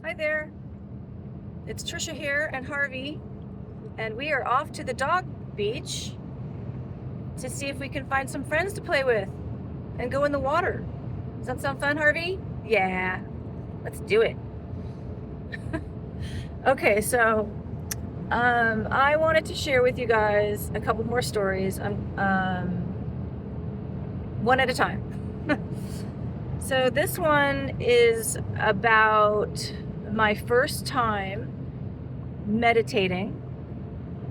Hi there, it's Trisha here and Harvey, and we are off to the dog beach to see if we can find some friends to play with and go in the water. Does that sound fun, Harvey? Yeah, let's do it. Okay, so I wanted to share with you guys a couple more stories, one at a time. So this one is about my first time meditating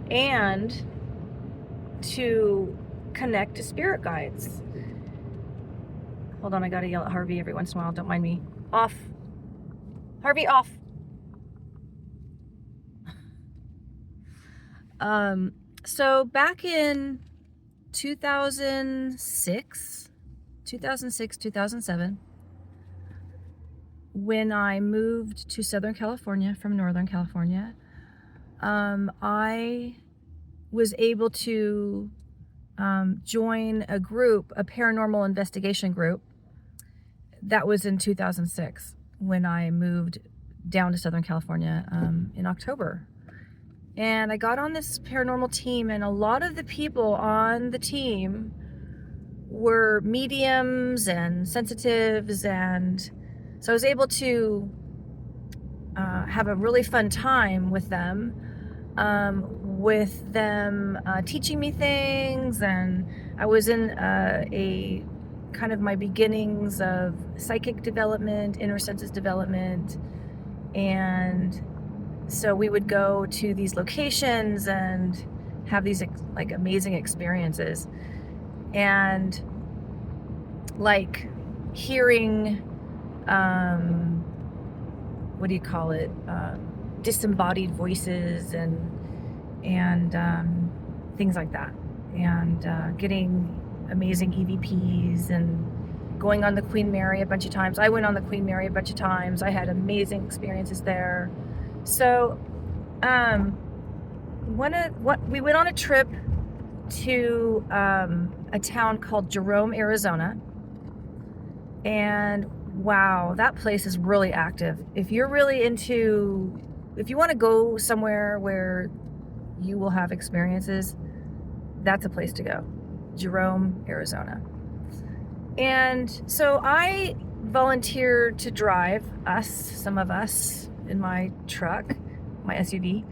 and to connect to spirit guides. Hold on, I gotta yell at Harvey every once in a while. Don't mind me. Off. Harvey, off. So back in 2006, 2007, when I moved to Southern California from Northern California, I was able to join a group, a paranormal investigation group. That was in 2006 when I moved down to Southern California in October. And I got on this paranormal team, and a lot of the people on the team were mediums and sensitives, and so I was able to have a really fun time with them, teaching me things, and I was in a kind of my beginnings of psychic development, inner senses development, and so we would go to these locations and have these like amazing experiences, and like hearing what do you call it, disembodied voices and things like that, and getting amazing EVPs, and going on the Queen Mary a bunch of times. I went on the Queen Mary a bunch of times. I had amazing experiences there. So we went on a trip to a town called Jerome, Arizona, and wow, that place is really active. If you want to go somewhere where you will have experiences, that's a place to go. Jerome, Arizona. And so I volunteered to drive some of us in my truck, my SUV.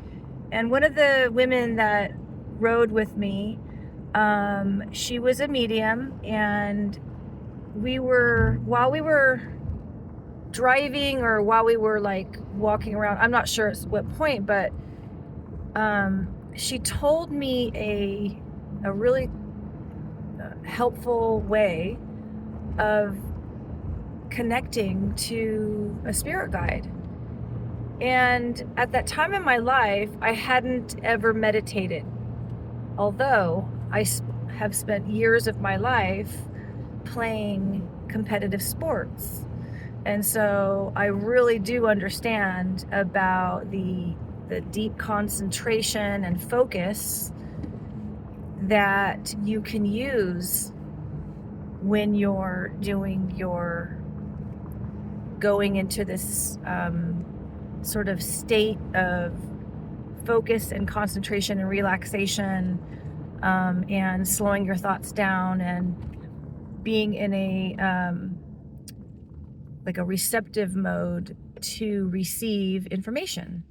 And one of the women that rode with me, she was a medium, and while we were driving, or while we were like walking around, I'm not sure at what point, but she told me a really helpful way of connecting to a spirit guide. And at that time in my life, I hadn't ever meditated, although I have spent years of my life playing competitive sports. And so I really do understand about the deep concentration and focus that you can use when you're going into this sort of state of focus and concentration and relaxation, and slowing your thoughts down, and being in a like a receptive mode to receive information,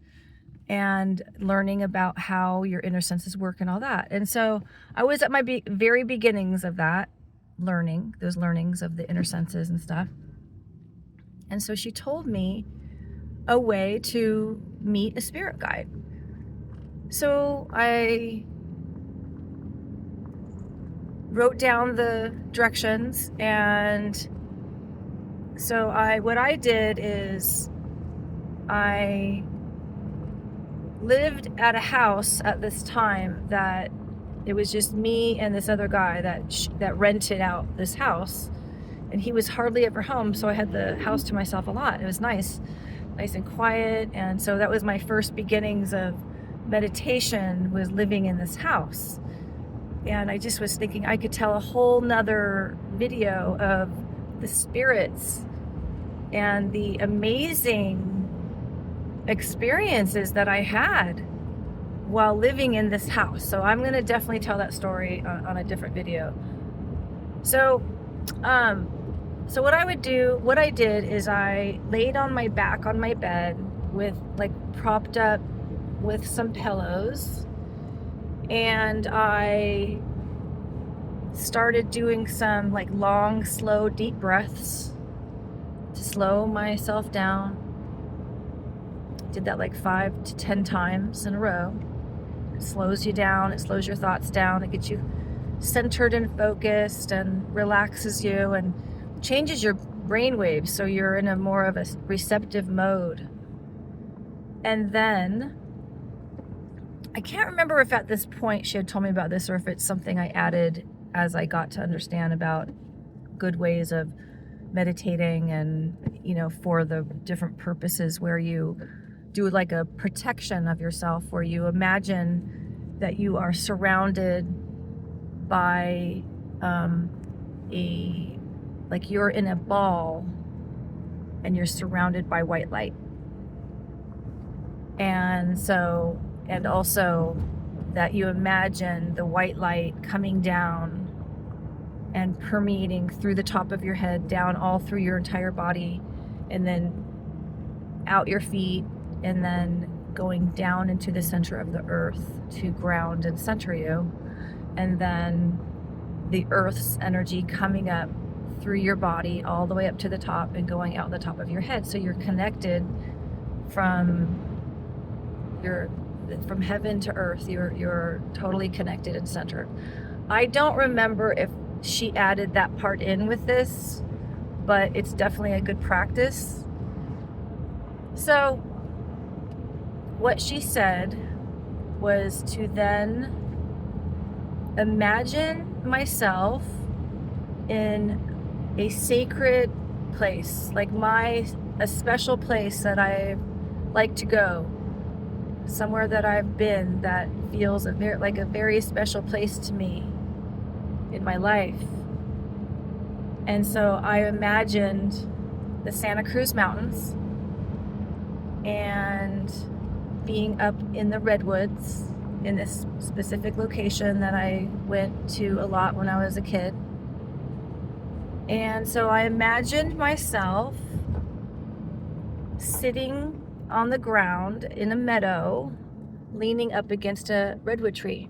and learning about how your inner senses work and all that. And so I was at my very beginnings of that those learnings of the inner senses and stuff. And so she told me a way to meet a spirit guide. So I wrote down the directions, and so what I did is I lived at a house at this time that it was just me and this other guy that rented out this house, and he was hardly ever home, so I had the house to myself a lot. It was nice and quiet. And so that was my first beginnings of meditation, was living in this house. And I just was thinking I could tell a whole nother video of the spirits and the amazing experiences that I had while living in this house. So I'm going to definitely tell that story on a different video. So, so what I did is I laid on my back on my bed with like propped up with some pillows, and I started doing some like long, slow, deep breaths to slow myself down. Did that like 5 to 10 times in a row. It slows you down, it slows your thoughts down, it gets you centered and focused and relaxes you and changes your brain waves so you're in a more of a receptive mode. And then I can't remember if at this point she had told me about this or if it's something I added as I got to understand about good ways of meditating and, you know, for the different purposes where you do like a protection of yourself, where you imagine that you are surrounded by like you're in a ball and you're surrounded by white light. And so, and also that you imagine the white light coming down and permeating through the top of your head, down all through your entire body, and then out your feet, and then going down into the center of the earth to ground and center you. And then the earth's energy coming up through your body all the way up to the top and going out the top of your head. So you're connected from heaven to earth. You're totally connected and centered. I don't remember if she added that part in with this, but it's definitely a good practice. So what she said was to then imagine myself in a sacred place, like a special place that I like to go, somewhere that I've been that feels like a very special place to me in my life. And so I imagined the Santa Cruz Mountains and being up in the redwoods in this specific location that I went to a lot when I was a kid. And so I imagined myself sitting on the ground in a meadow, leaning up against a redwood tree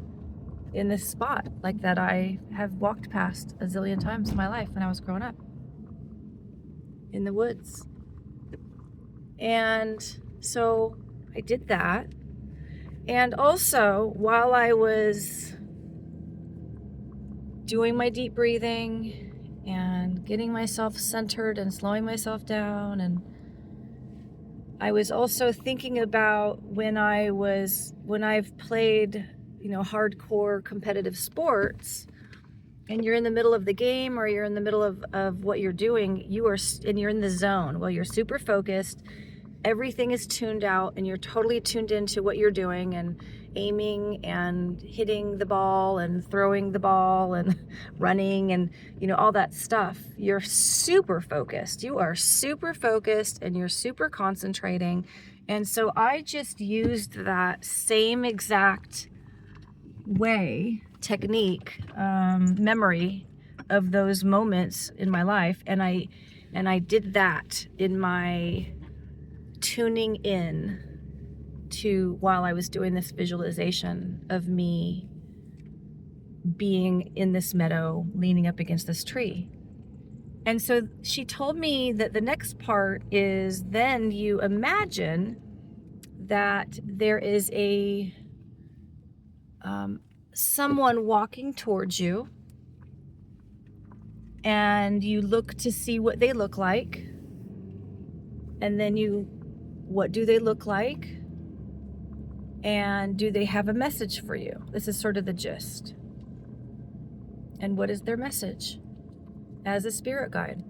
in this spot like that I have walked past a zillion times in my life when I was growing up in the woods. And so I did that. And also, while I was doing my deep breathing and getting myself centered and slowing myself down, and I was also thinking about when I've played, you know, hardcore competitive sports, and you're in the middle of the game or you're in the middle of what you're doing, and you're in the zone. Well, you're super focused. Everything is tuned out and you're totally tuned into what you're doing and aiming and hitting the ball and throwing the ball and running and, you know, all that stuff. You're super focused. You are super focused and you're super concentrating. And so I just used that same exact technique, memory of those moments in my life. And I did that in my tuning in to while I was doing this visualization of me being in this meadow leaning up against this tree. And so she told me that the next part is then you imagine that there is a someone walking towards you, and you look to see what they look like, and then what do they look like? And do they have a message for you? This is sort of the gist. And what is their message as a spirit guide?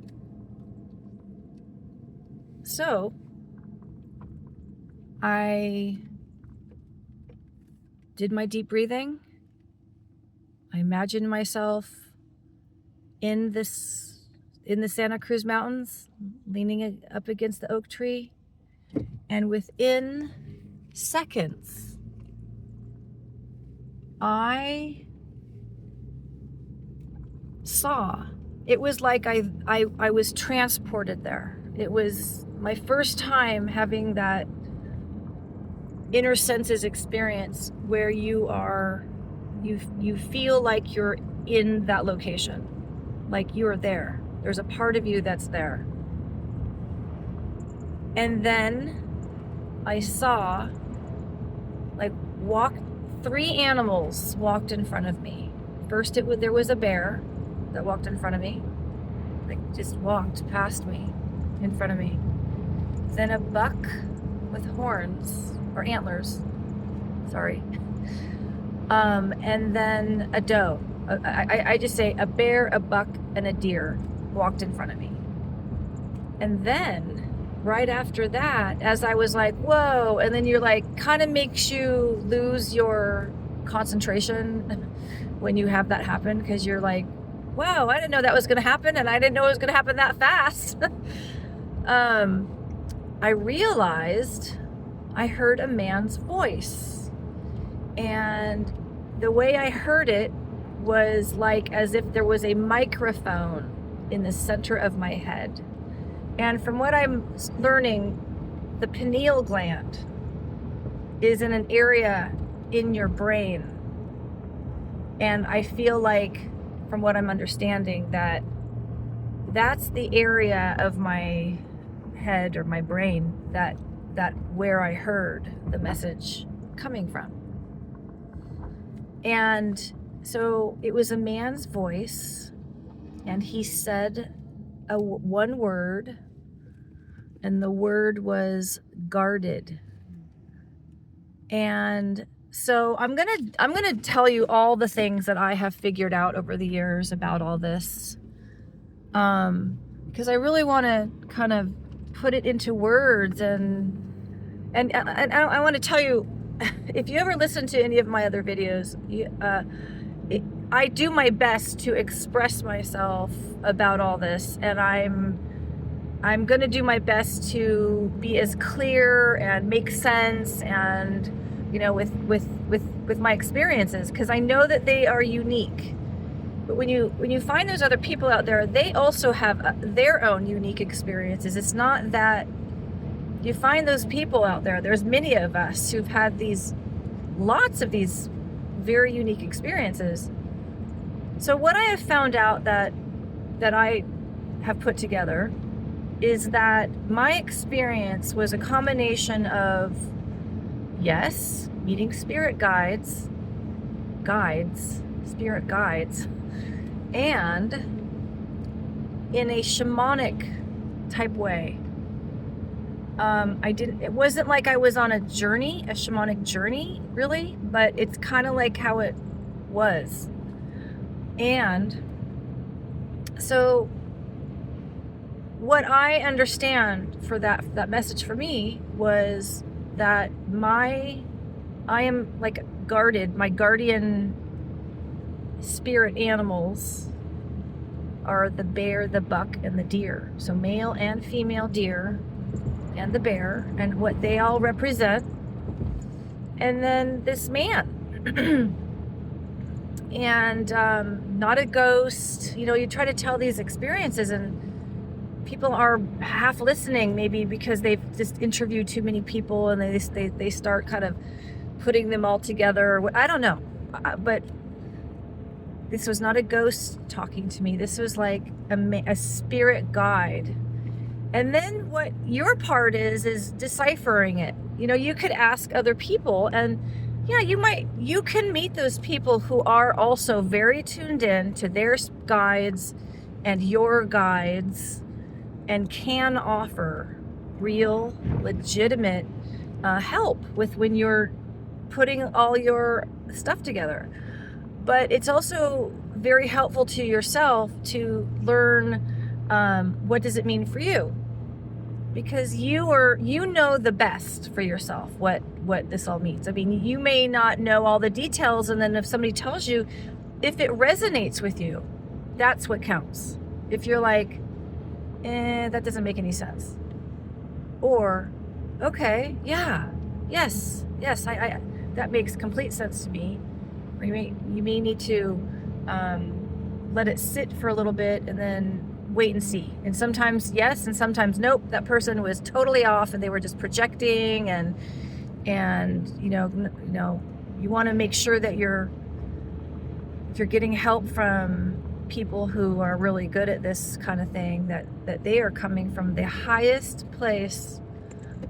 So I did my deep breathing. I imagined myself in the Santa Cruz Mountains, leaning up against the oak tree. And within seconds, I saw. It was like I was transported there. It was my first time having that inner senses experience where you feel like you're in that location, like you're there. There's a part of you that's there. And then I saw three animals walked in front of me. First there was a bear that walked in front of me, just walked past me in front of me. Then a buck with horns or antlers, sorry. And then a doe. I just say a bear, a buck, and a deer walked in front of me. And then right after that, as I was like, whoa, and then you're like, kind of makes you lose your concentration when you have that happen, because you're like, wow, I didn't know that was going to happen, and I didn't know it was going to happen that fast. I realized I heard a man's voice, and the way I heard it was like as if there was a microphone in the center of my head. And from what I'm learning, the pineal gland is in an area in your brain. And I feel like, from what I'm understanding, that that's the area of my head or my brain that where I heard the message coming from. And so it was a man's voice, and he said one word, and the word was guarded. And so I'm gonna tell you all the things that I have figured out over the years about all this, because I really want to kind of put it into words, and I want to tell you, if you ever listen to any of my other videos, I do my best to express myself about all this, and I'm going to do my best to be as clear and make sense, and with my experiences, because I know that they are unique. But when you find those other people out there, they also have their own unique experiences. It's not that you find those people out there. There's many of us who've had lots of these very unique experiences. So what I have found out that I have put together is that my experience was a combination of, yes, meeting spirit guides, and in a shamanic type way. It wasn't like I was on a shamanic journey, really, but it's kind of like how it was. And so what I understand for that message for me was that I am like guarded. My guardian spirit animals are the bear, the buck, and the deer. So male and female deer and the bear, and what they all represent. And then this man. And not a ghost. You try to tell these experiences, and people are half listening, maybe because they've just interviewed too many people, and they start kind of putting them all together. I don't know, but this was not a ghost talking to me. This was like a spirit guide. And then what your part is deciphering it. You could ask other people, and yeah, you can meet those people who are also very tuned in to their guides and your guides, and can offer real, legitimate help with when you're putting all your stuff together. But it's also very helpful to yourself to learn what does it mean for you, because you know the best for yourself what this all means. I mean, you may not know all the details, and then if somebody tells you, if it resonates with you, that's what counts. If you're like, that doesn't make any sense, or Okay, yeah, yes, I that makes complete sense to me. You may need to let it sit for a little bit and then wait and see. And sometimes yes, and sometimes nope. That person was totally off, and they were just projecting, and you want to make sure that if you're getting help from people who are really good at this kind of thing, that they are coming from the highest place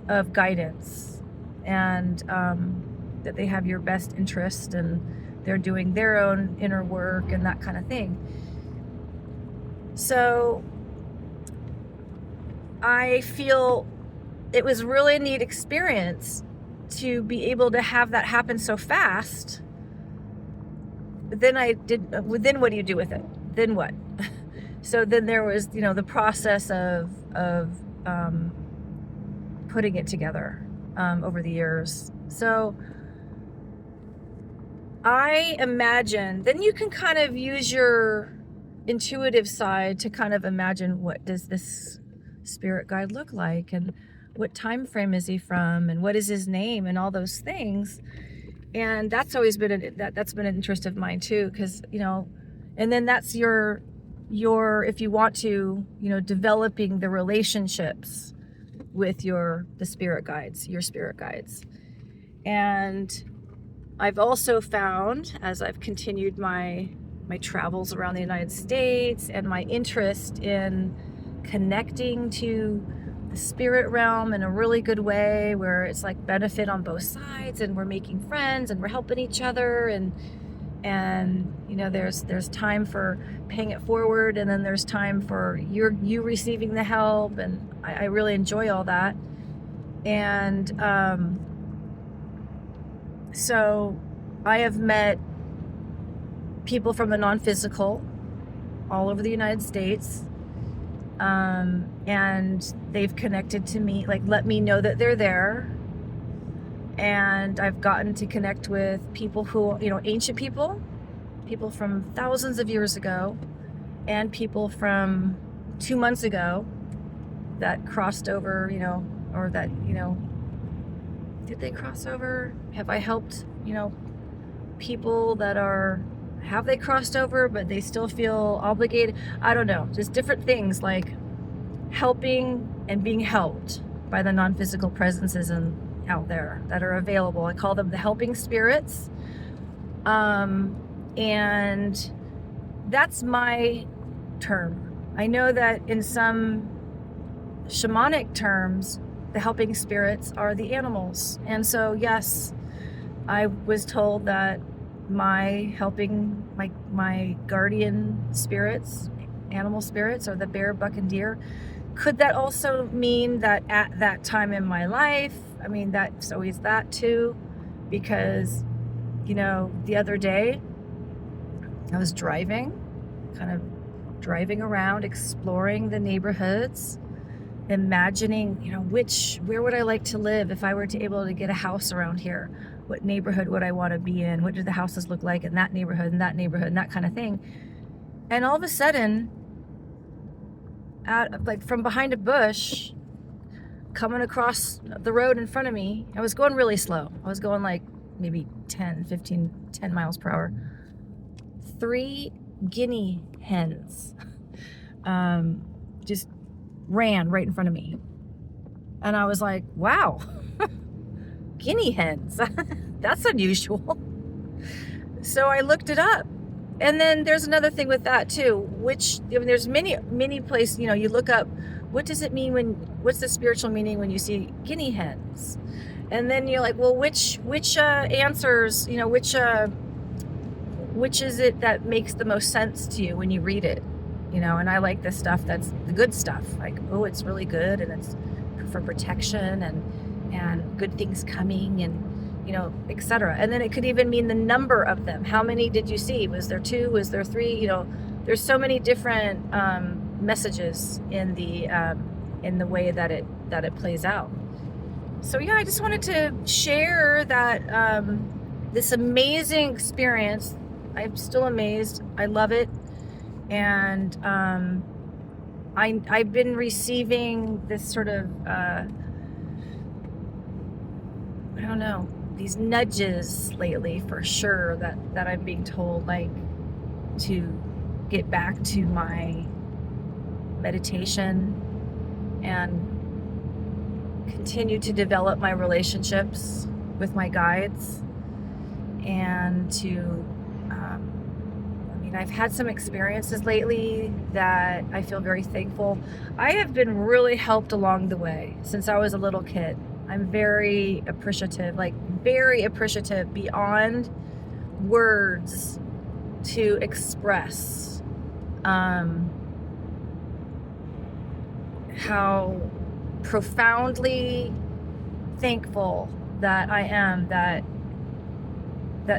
of guidance, and that they have your best interest, and they're doing their own inner work and that kind of thing. So I feel it was really a neat experience to be able to have that happen so fast. But then then what do you do with it? Then what? So then there was, the process of putting it together over the years. So I imagine then you can kind of use your intuitive side to kind of imagine, what does this spirit guide look like, and what time frame is he from, and what is his name, and all those things. And that's always been that's been an interest of mine too, because and then that's your if you want to, developing the relationships with the spirit guides, your spirit guides. And I've also found, as I've continued my travels around the United States, and my interest in connecting to the spirit realm in a really good way, where it's like benefit on both sides, and we're making friends, and we're helping each other, and there's time for paying it forward, and then there's time for you receiving the help, and I really enjoy all that. And so I have met people from the non-physical all over the United States, and they've connected to me, like let me know that they're there. And I've gotten to connect with people who, ancient people from thousands of years ago, and people from 2 months ago that crossed over, or that, did they cross over? Have I helped, people that have they crossed over, but they still feel obligated? I don't know, just different things, like helping and being helped by the non-physical presences out there that are available. I call them the helping spirits. And that's my term. I know that in some shamanic terms, the helping spirits are the animals. And so, yes, I was told that my guardian spirits, animal spirits, are the bear, buck, and deer. Could that also mean that at that time in my life, that's always that too, because, the other day I was driving around, exploring the neighborhoods, imagining, where would I like to live if I were to able to get a house around here? What neighborhood would I want to be in? What do the houses look like in that neighborhood and that kind of thing? And all of a sudden, from behind a bush, coming across the road in front of me, I was going really slow. I was going like maybe 10 miles per hour. 3 guinea hens just ran right in front of me. And I was like, wow, guinea hens, that's unusual. So I looked it up. And then there's another thing with that too, there's many places, you look up, what does it mean what's the spiritual meaning when you see guinea hens? And then you're like, well, which answers, which is it that makes the most sense to you when you read it? And I like the stuff that's the good stuff, like, oh, it's really good, and it's for protection and good things coming, and etc. And then it could even mean the number of them. How many did you see? Was there 2? Was there 3? There's so many different messages in the way that it plays out. So yeah, I just wanted to share that this amazing experience. I'm still amazed. I love it. And I've been receiving this sort of I don't know, these nudges lately for sure that I'm being told, like, to get back to my meditation and continue to develop my relationships with my guides, and to I've had some experiences lately that I feel very thankful. I have been really helped along the way since I was a little kid. I'm very appreciative, like very appreciative beyond words to express how profoundly thankful that I am that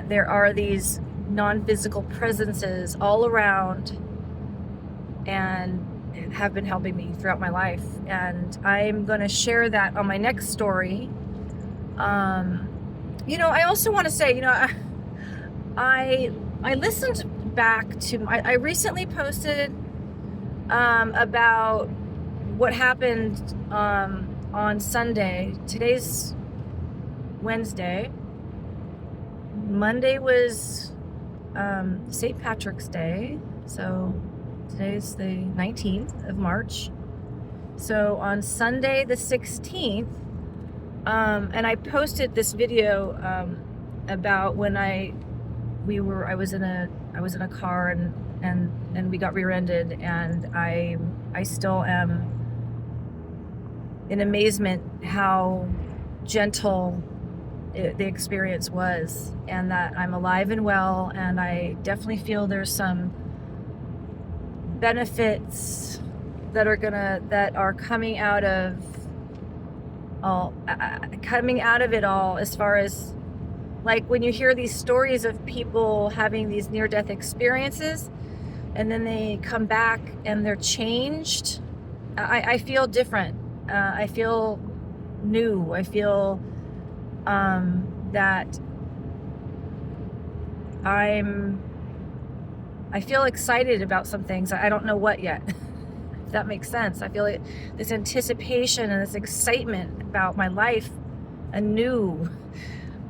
there are these non-physical presences all around and have been helping me throughout my life. And I'm going to share that on my next story. I also want to say, I listened back to I recently posted about what happened on Sunday. Today's Wednesday. Monday was St. Patrick's Day, so today's the 19th of March. So on Sunday the 16th, and I posted this video about when I was in a car and we got rear-ended, and I still am in amazement how gentle the experience was, and that I'm alive and well, and I definitely feel there's some benefits that are coming out of it all, as far as, like, when you hear these stories of people having these near-death experiences and then they come back and they're changed. I feel different. I feel new. I feel that I feel excited about some things. I don't know what yet, if that makes sense. I feel like this anticipation and this excitement about my life anew,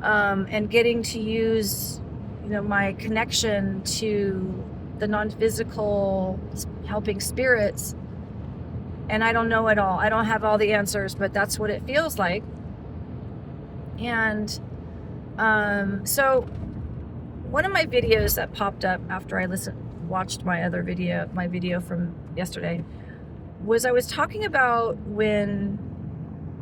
and getting to use, my connection to the non-physical helping spirits. And I don't know it all. I don't have all the answers, but that's what it feels like. And so one of my videos that popped up after I watched my video from yesterday, was I was talking about when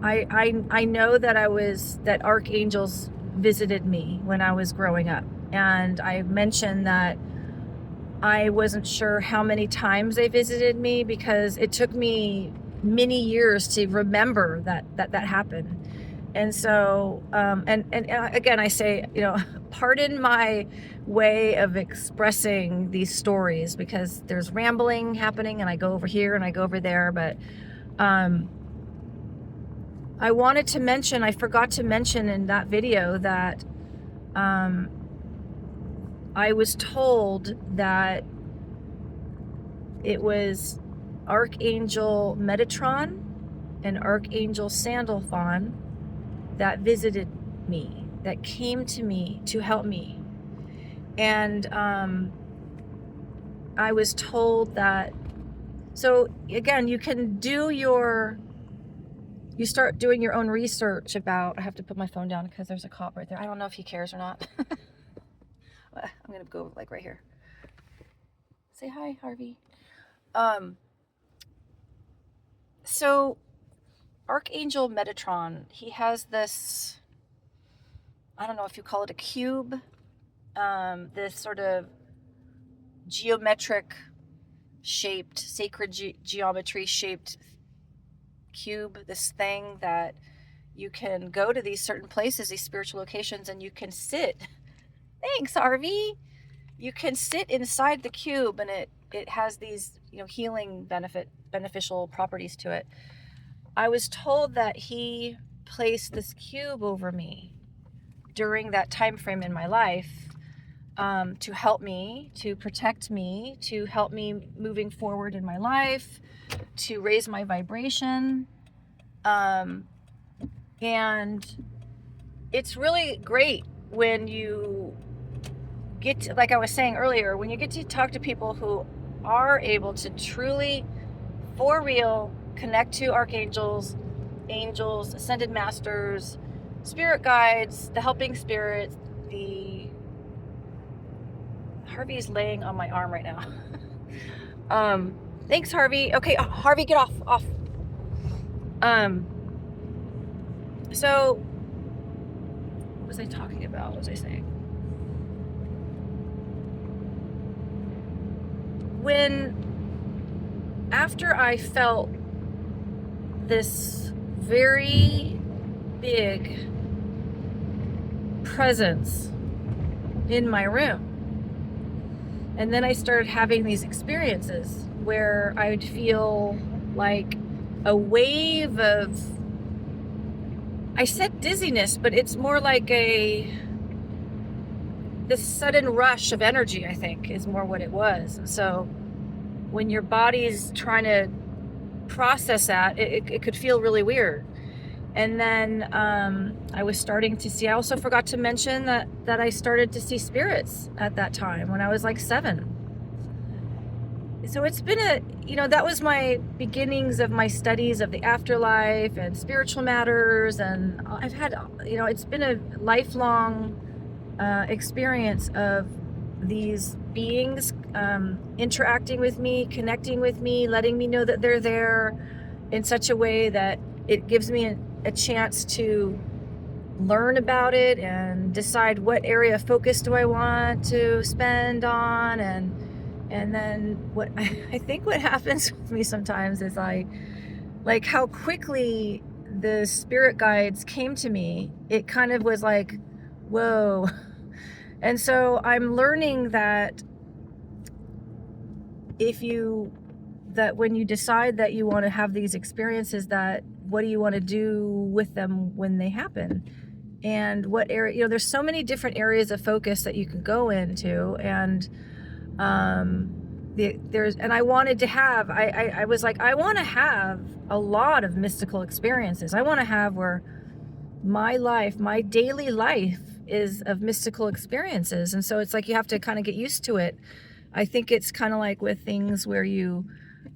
I know that archangels visited me when I was growing up. And I mentioned that I wasn't sure how many times they visited me, because it took me many years to remember that happened. And so, and again, I say, pardon my way of expressing these stories, because there's rambling happening and I go over here and I go over there. But I forgot to mention in that video that I was told that it was Archangel Metatron and Archangel Sandalphon that visited me, that came to me to help me. And I was told that, so again, you start doing your own research about, I have to put my phone down because there's a cop right there. I don't know if he cares or not. I'm gonna go like right here. Say hi, Harvey. So Archangel Metatron, he has this, I don't know if you call it a cube, this sort of geometric shaped, sacred geometry shaped cube, this thing that you can go to these certain places, these spiritual locations, and you can sit. Thanks, Harvey. You can sit inside the cube, and it has these, healing beneficial properties to it. I was told that he placed this cube over me during that time frame in my life, to help me, to protect me, to help me moving forward in my life, to raise my vibration. And it's really great when you get to, like I was saying earlier, when you get to talk to people who are able to truly, for real, connect to archangels, angels, ascended masters, spirit guides, the helping spirits. The Harvey's laying on my arm right now. Thanks, Harvey. Okay, Harvey, get off. So what was I talking about? What was I saying? After I felt this very big presence in my room, and then I started having these experiences where I would feel like a wave of, I said dizziness, but it's more like this sudden rush of energy, I think, is more what it was. And so when your body's trying to process that, it could feel really weird. And then I was starting to see, I also forgot to mention that I started to see spirits at that time when I was like 7. So it's been that was my beginnings of my studies of the afterlife and spiritual matters. And I've had, it's been a lifelong experience of these beings interacting with me, connecting with me, letting me know that they're there in such a way that it gives me a chance to learn about it and decide what area of focus do I want to spend on. And then what I think what happens with me sometimes is like how quickly the spirit guides came to me. It kind of was like, whoa. And so I'm learning that when you decide that you want to have these experiences, that what do you want to do with them when they happen? And what area, there's so many different areas of focus that you can go into. And I wanted to have, I was like, I want to have a lot of mystical experiences. I want to have where my daily life is of mystical experiences. And so it's like you have to kind of get used to it. I think it's kind of like with things where you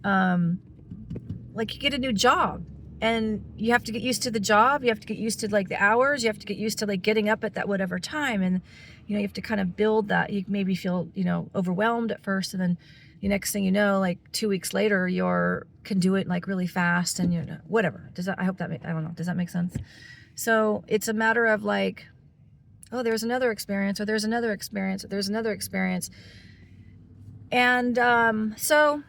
like you get a new job and you have to get used to the job. You have to get used to like the hours. You have to get used to like getting up at that whatever time. And, you have to kind of build that. You maybe feel, overwhelmed at first. And then the next thing you know, like 2 weeks later, can do it like really fast and, whatever. I don't know. Does that make sense? So it's a matter of like, oh, there's another experience, or there's another experience, or there's another experience. And so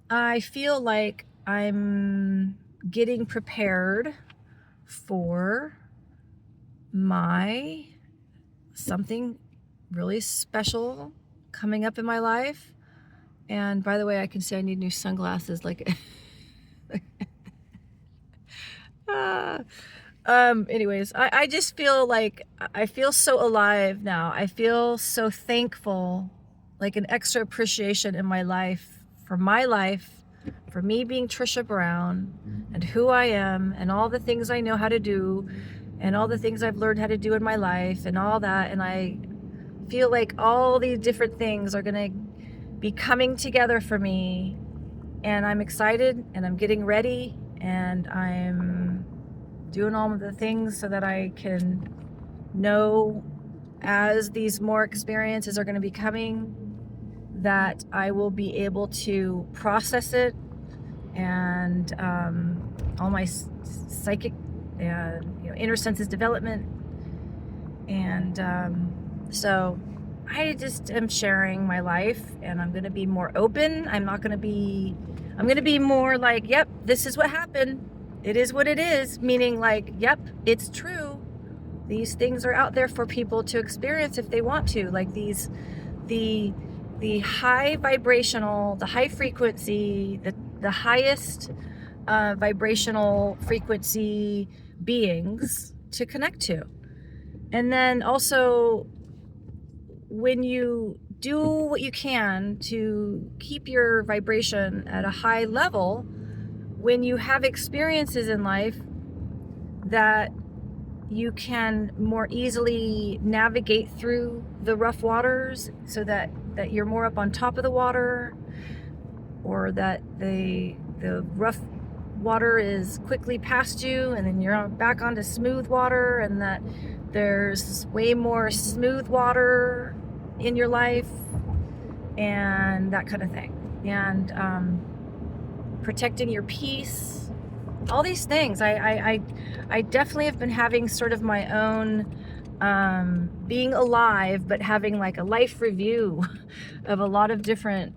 I feel like I'm getting prepared for something really special coming up in my life. And by the way, I can say I need new sunglasses. Anyways, I just feel like I feel so alive now. I feel so thankful, like an extra appreciation in my life, for me being Trisha Brown and who I am and all the things I know how to do and all the things I've learned how to do in my life and all that. And I feel like all these different things are going to be coming together for me. And I'm excited and I'm getting ready and I'm doing all of the things so that I can know, as these more experiences are going to be coming, that I will be able to process it and all my psychic and inner senses development. And so I just am sharing my life, and I'm going to be more open. I'm going to be more like, yep, this is what happened. It is what it is. Meaning like, yep, it's true. These things are out there for people to experience if they want to. Like the high vibrational, the high frequency, the highest vibrational frequency beings to connect to. And then also, when you do what you can to keep your vibration at a high level, when you have experiences in life that you can more easily navigate through the rough waters, so that you're more up on top of the water, or that the rough water is quickly past you and then you're back onto smooth water, and that there's way more smooth water in your life, and that kind of thing. And protecting your peace, all these things. I definitely have been having sort of my own being alive, but having like a life review of a lot of different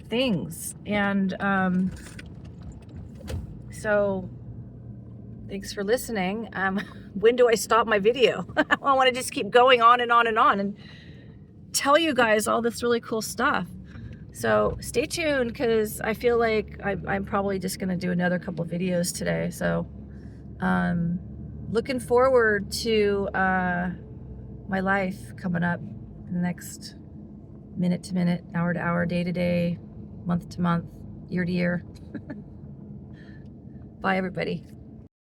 things. And so thanks for listening. When do I stop my video? I want to just keep going on and on and on and tell you guys all this really cool stuff. So stay tuned, because I feel like I'm probably just going to do another couple videos today. So looking forward to my life coming up in the next minute to minute, hour to hour, day to day, month to month, year to year. Bye, everybody.